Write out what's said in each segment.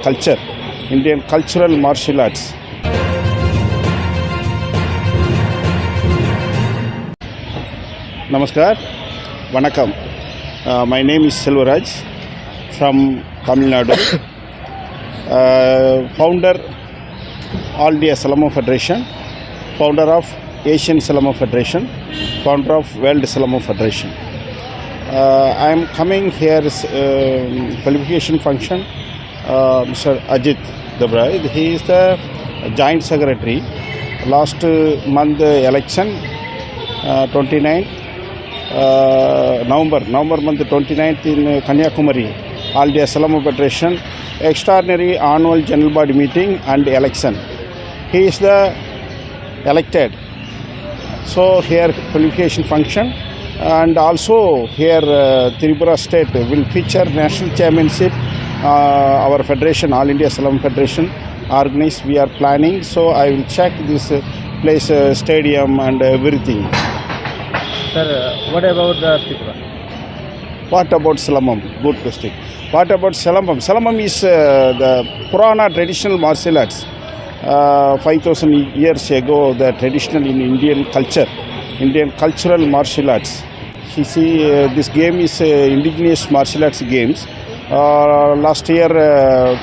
culture, Indian cultural martial arts. Namaskar, Vanakkam. My name is Selvaraj from Tamil Nadu. Founder All India Silambam Federation, founder of Asian Silambam Federation, founder of World Silambam Federation. I am coming here qualification function. Mr. Ajit Dabrai, he is the joint secretary. Last month election, 29th November month 29th in Kanyakumari, All India Silambam Federation, extraordinary annual general body meeting and election. He is the elected. So here qualification function, and also here Tripura state will feature national championship. Our federation, All India Silambam Federation, organized. We are planning. So I will check this place, stadium and everything. Sir, what about the Tripura? What about Silambam? Good question. What about Silambam? Silambam is the Purana traditional martial arts. 5,000 years ago, the traditional in Indian culture, Indian cultural martial arts. You see, this game is indigenous martial arts games. Last year,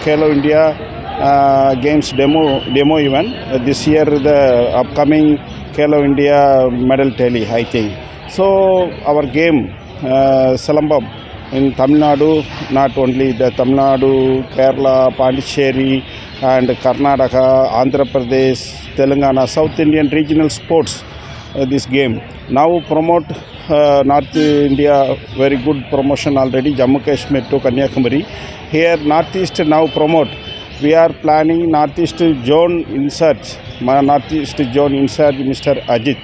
Khelo India games demo event. This year, the upcoming Khelo India medal tally, I think. So, our game, Silambam, in Tamil Nadu, not only the Tamil Nadu, Kerala, Pondicherry, and Karnataka, Andhra Pradesh, Telangana, South Indian regional sports, this game. Now promote North India, very good promotion already, Jammu Kashmir to Kanyakumari. Here Northeast now promote. We are planning Northeast zone in search. My Northeast zone in search, Mr. Ajit.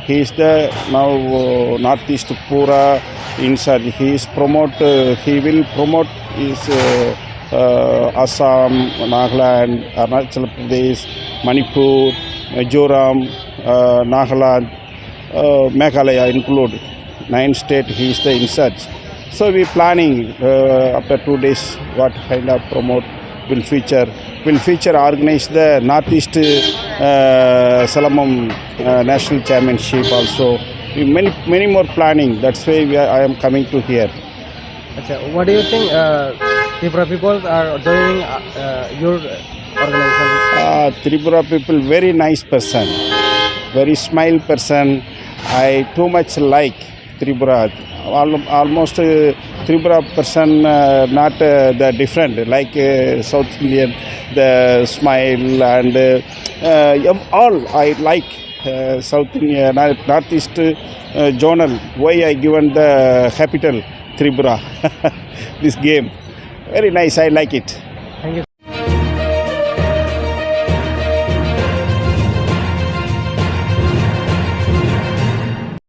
He is the now Northeast Pura in search. He will promote his Assam, Nagaland, Arunachal Pradesh, Manipur, Mizoram, Nagaland, Meghalaya include 9 states. He is the in search. So we planning after 2 days what kind of promote will feature. Will feature organize the Northeast Silambam National Championship also. Many more planning. That's why I am coming to here. Achha, what do you think Tripura people are joining your organization? Tripura people, very nice person, very smile person. I too much like Tripura. Almost Tripura person not the different like South Indian, the smile and all I like South Indian, Northeast journal. Why I given the capital Tripura. This game very nice. I like it.